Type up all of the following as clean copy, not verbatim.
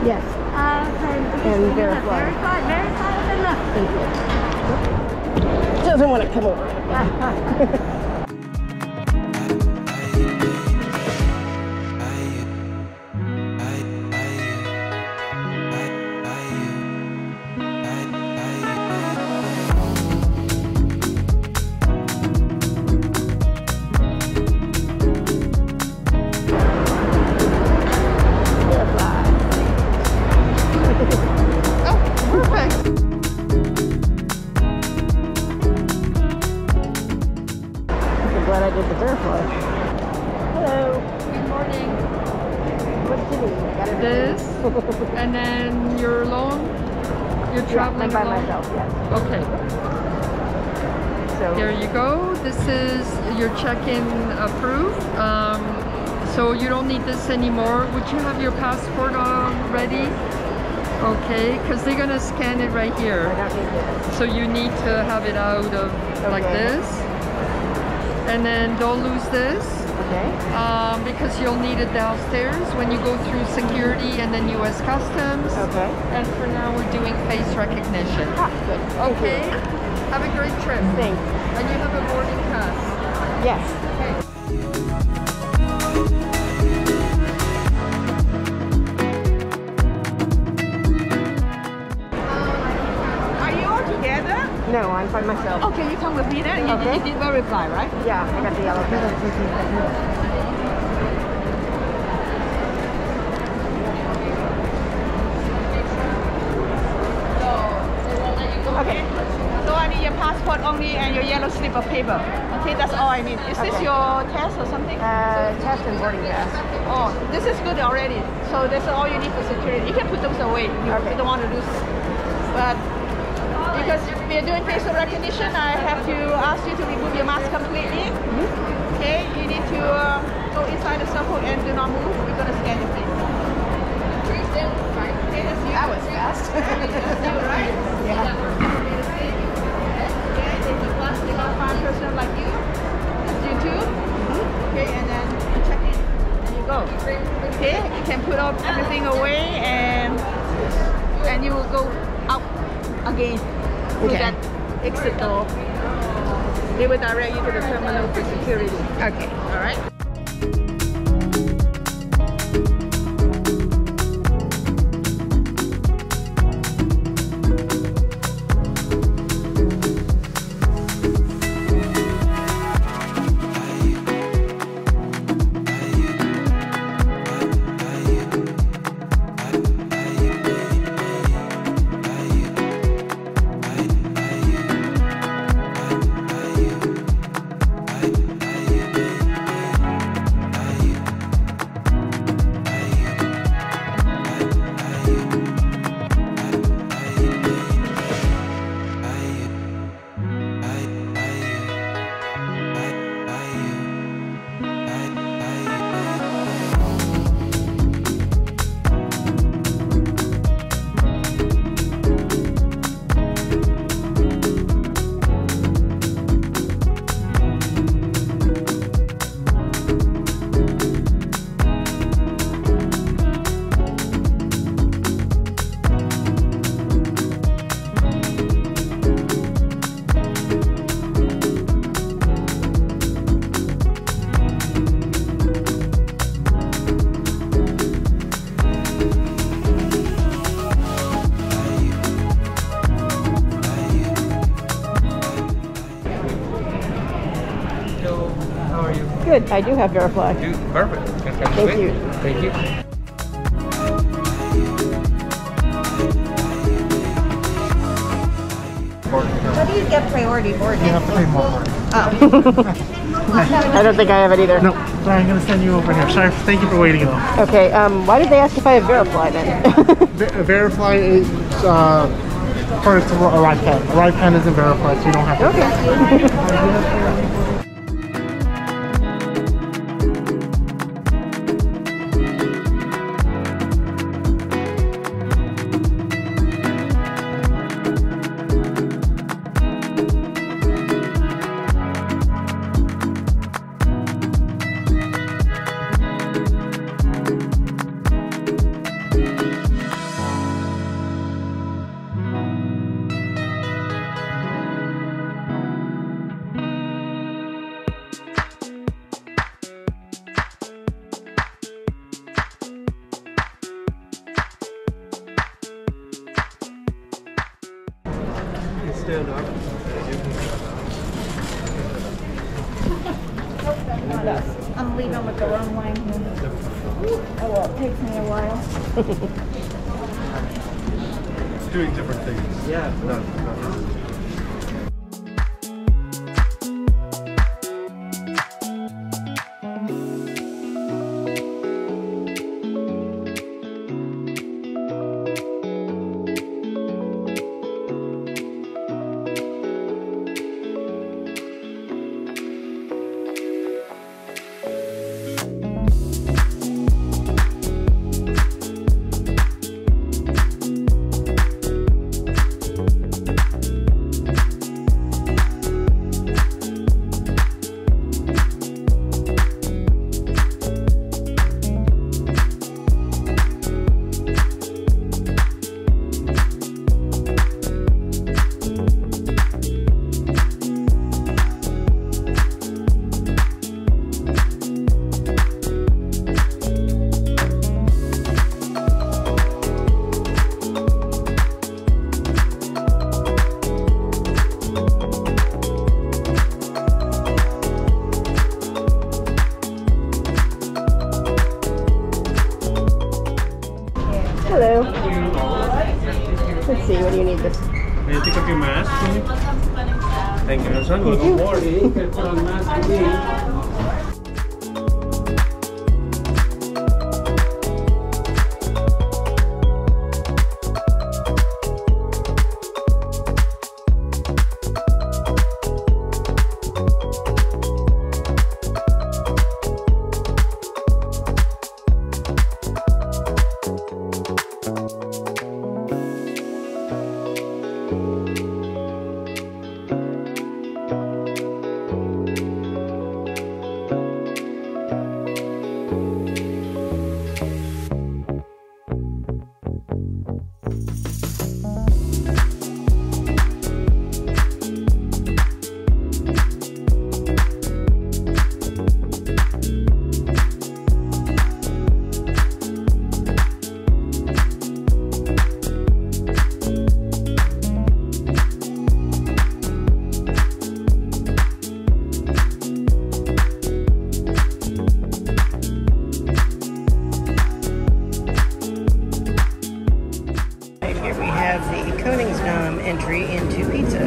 Yes. And verify. Verify and look. Thank you. Doesn't want to come over. Glad I did the verify. Hello. Good morning. What do you need? Got it. This, and then you're alone? You're traveling by alone? myself, yes. Okay. So There you go. This is your check-in approved. So you don't need this anymore. Would you have your passport ready? Okay, because they're gonna scan it right here. I don't need this. So you need to have it out of like this. And then don't lose this. Okay. Because you'll need it downstairs when you go through security and then US Customs. Okay. And for now we're doing face recognition. Ah, good. Okay. Have a great trip. Thanks. And you have a boarding pass. Yes. Okay. Are you all together? No, I'm by myself. Okay, you come with me then. Okay. You did verify, right? Yeah, I got the yellow card. Okay. So I need your passport only and your yellow slip of paper. Okay, that's all I need. Is this Okay. your test or something? Test and boarding pass. Oh, this is good already. So that's all you need for security. You can put those away. You Okay. don't want to lose it. But because we are doing facial recognition, I have to ask you to remove your mask completely. Okay, you need to go inside the circle and do not move. We're going to scan your face. Okay, that's you. That was fast. That's you, right? Yeah. Okay, there's a plastic fine person like you. That's you too. Okay, and then you check in. There you go. Okay, you can put up everything away and you will go out again through Okay. that exit door. They will direct you to the terminal for security. Okay. All right. Good. I do have verify. Perfect. Thank you. Thank you. How do you get priority boarding? You have to pay more. I don't think I have it either. No, sorry, I'm going to send you over here. Sorry, thank you for waiting though. Okay, why did they ask if I have verify then? Verify is for its arrive pen. Arrive pen isn't verified, so you don't have to. Okay. stand up. I'm leaving with the wrong line here. Oh well, it takes me a while. Doing different things. Yeah. Not Hello. Let's see, what do you need this? May you take off your mask? Thank you. Son, welcome aboard. You can put on mask with me. Koningsdam entry into pizza.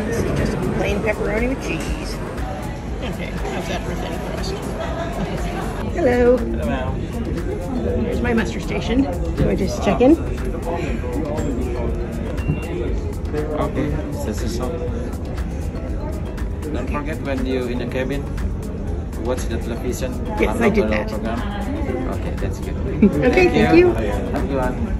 This is just plain pepperoni with cheese. Okay, how's that for a thin crust? Hello. Hello. Here's my muster station. Do I just check in? Okay, this is all. Don't forget when you're in the cabin, watch the television. Yes, I did that. Program. Okay, that's good. Okay, thank you. Have fun.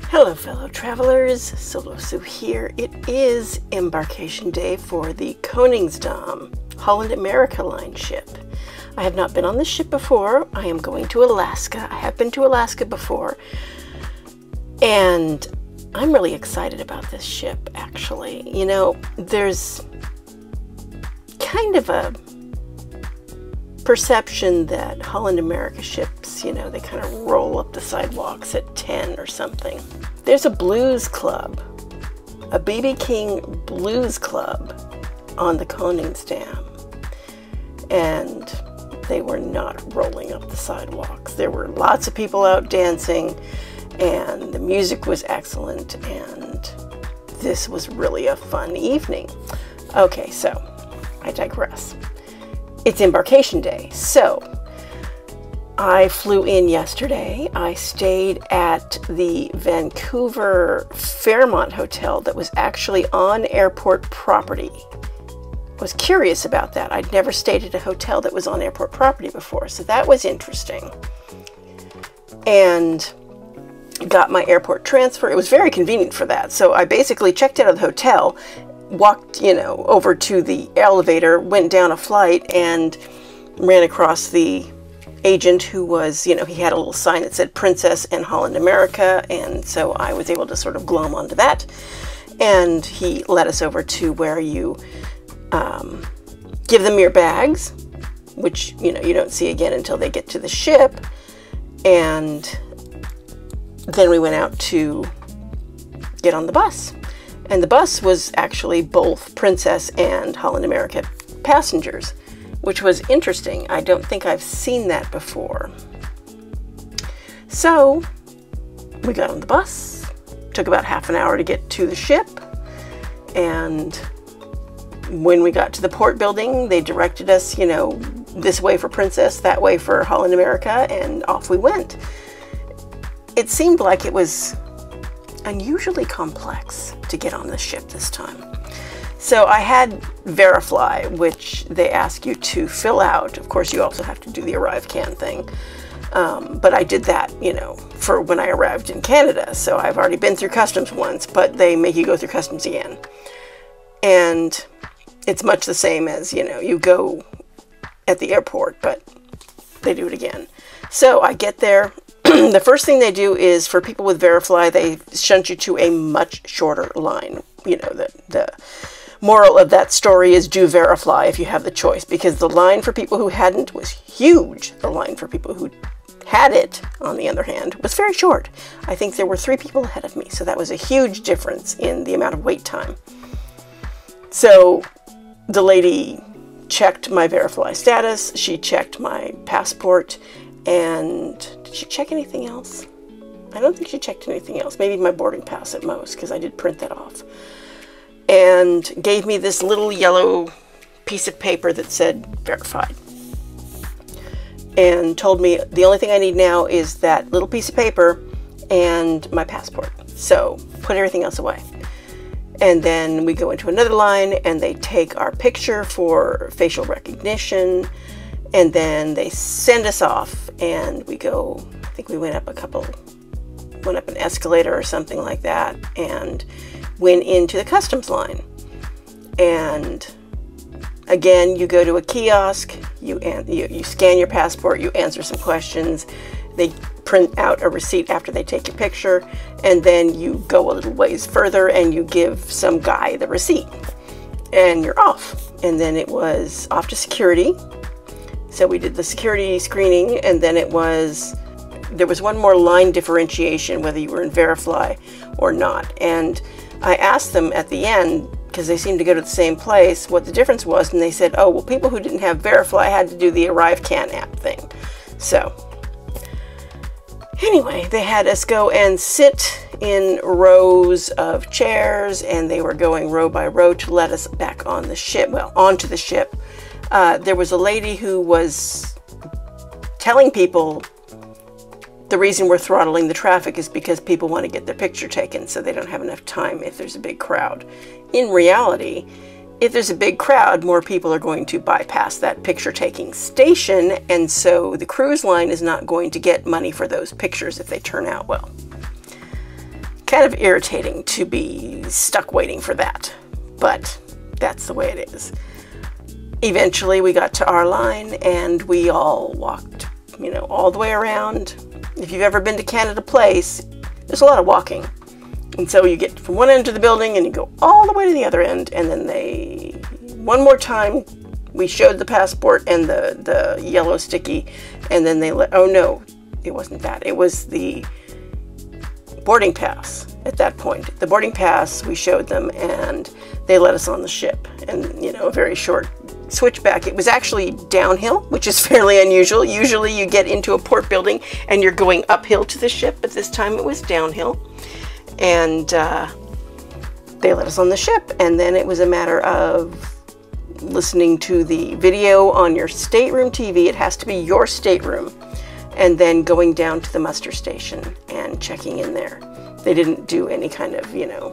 Hello fellow travelers, Solo Sue here. It is embarkation day for the Koningsdam Holland America line ship. I have not been on this ship before. I am going to Alaska. I have been to Alaska before, and I'm really excited about this ship actually. You know, there's kind of a perception that Holland America ships, you know, they kind of roll up the sidewalks at 10 or something. There's a blues club, a BB King blues club on the Koningsdam, and they were not rolling up the sidewalks. There were lots of people out dancing, and the music was excellent, and this was really a fun evening. Okay, so I digress. It's Embarkation Day, so I flew in yesterday. I stayed at the Vancouver Fairmont Hotel that was actually on airport property. I was curious about that. I'd never stayed at a hotel that was on airport property before, so that was interesting. And got my airport transfer. It was very convenient for that. So I basically checked out of the hotel, walked, over to the elevator, went down a flight, and ran across the agent who was, he had a little sign that said Princess and Holland America, and so I was able to sort of glom onto that. And he led us over to where you give them your bags, which, you don't see again until they get to the ship. And then we went out to get on the bus. And the bus was actually both Princess and Holland America passengers, which was interesting. I don't think I've seen that before. So we got on the bus. Took about half an hour to get to the ship. And when we got to the port building, they directed us, this way for Princess, that way for Holland America, and off we went. It seemed like it was unusually complex to get on the ship this time. So I had Verifly, which they ask you to fill out. Of course, you also have to do the arrive can thing. But I did that, for when I arrived in Canada. So I've already been through customs once, but they make you go through customs again. And it's much the same as, you go at the airport, but they do it again. So I get there. The first thing they do is, for people with Verifly, they shunt you to a much shorter line. The moral of that story is do Verifly if you have the choice, because the line for people who hadn't was huge. The line for people who had it, on the other hand, was very short. I think there were 3 people ahead of me, so that was a huge difference in the amount of wait time. So the lady checked my Verifly status, she checked my passport, and did she check anything else? I don't think she checked anything else. Maybe my boarding pass at most, because I did print that off. And gave me this little yellow piece of paper that said verified. And told me the only thing I need now is that little piece of paper and my passport. So put everything else away. And then we go into another line and they take our picture for facial recognition. And then they send us off and we go, I think we went up an escalator or something like that, and went into the customs line. And again, you go to a kiosk, you scan your passport, you answer some questions, they print out a receipt after they take your picture, and then you go a little ways further and you give some guy the receipt, and you're off. And then it was off to security. So we did the security screening, and then there was one more line differentiation, whether you were in Verifly or not. And I asked them at the end, because they seemed to go to the same place, what the difference was, and they said, oh, well, people who didn't have Verifly had to do the Arrive Can app thing. So anyway, they had us go and sit in rows of chairs, and they were going row by row to let us back on the ship, onto the ship. There was a lady who was telling people the reason we're throttling the traffic is because people want to get their picture taken, so they don't have enough time if there's a big crowd. In reality, if there's a big crowd, more people are going to bypass that picture-taking station, and so the cruise line is not going to get money for those pictures if they turn out well. Kind of irritating to be stuck waiting for that, but that's the way it is. Eventually, we got to our line, and we all walked, all the way around. If you've ever been to Canada Place, there's a lot of walking. And so you get from one end of the building and you go all the way to the other end, and then one more time, we showed the passport and the yellow sticky, and then oh no, it wasn't that. It was the boarding pass at that point. The boarding pass, we showed them, and they let us on the ship. And, a very short switchback. It was actually downhill, which is fairly unusual. Usually you get into a port building and you're going uphill to the ship, but this time it was downhill. And they let us on the ship, and then it was a matter of listening to the video on your stateroom TV. It has to be your stateroom, and then going down to the muster station and checking in there. They didn't do any kind of, you know,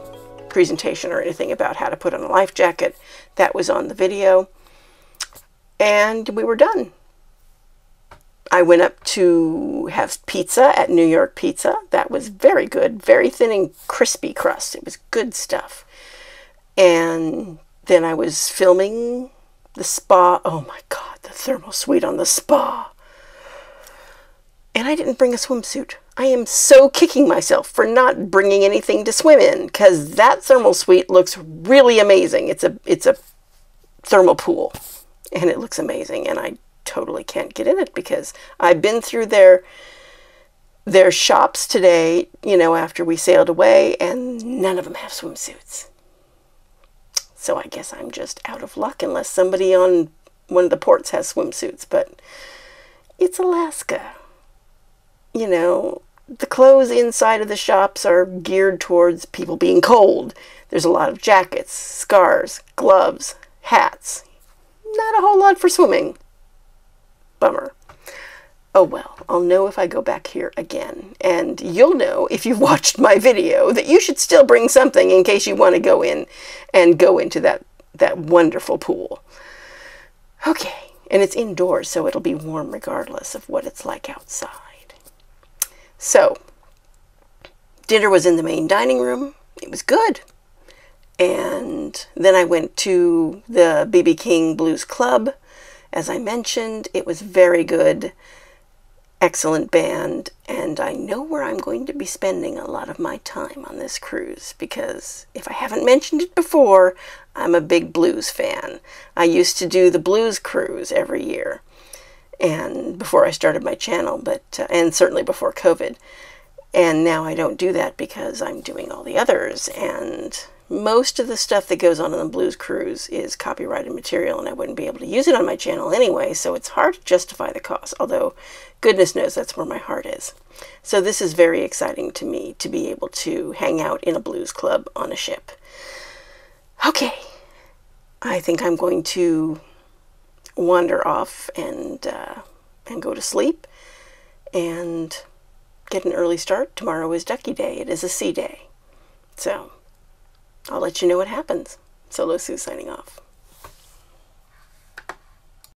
presentation or anything about how to put on a life jacket. That was on the video, and we were done. I went up to have pizza at New York Pizza. That was very good, very thin and crispy crust. It was good stuff. And then I was filming the spa. Oh my God, the thermal suite on the spa. And I didn't bring a swimsuit. I am so kicking myself for not bringing anything to swim in, because that thermal suite looks really amazing. It's a thermal pool, and it looks amazing, and I totally can't get in it because I've been through their shops today, you know, after we sailed away, and none of them have swimsuits. So I guess I'm just out of luck unless somebody on one of the ports has swimsuits, but it's Alaska. You know, the clothes inside of the shops are geared towards people being cold. There's a lot of jackets, scarves, gloves, hats. Not a whole lot for swimming. Bummer. Oh well, I'll know if I go back here again. And you'll know if you've watched my video that you should still bring something in case you want to go in and go into that wonderful pool. Okay, and it's indoors, so it'll be warm regardless of what it's like outside. So, dinner was in the main dining room. It was good. And then I went to the B.B. King Blues Club. As I mentioned, it was very good. Excellent band. And I know where I'm going to be spending a lot of my time on this cruise, because if I haven't mentioned it before, I'm a big blues fan. I used to do the blues cruise every year, and before I started my channel, but and certainly before COVID. And now I don't do that because I'm doing all the others, and most of the stuff that goes on the blues cruise is copyrighted material, and I wouldn't be able to use it on my channel anyway, so it's hard to justify the cost, although goodness knows that's where my heart is. So this is very exciting to me, to be able to hang out in a blues club on a ship. Okay, I think I'm going to wander off and go to sleep and get an early start. Tomorrow is Ducky Day. It is a sea day. So I'll let you know what happens. Solo Sue signing off.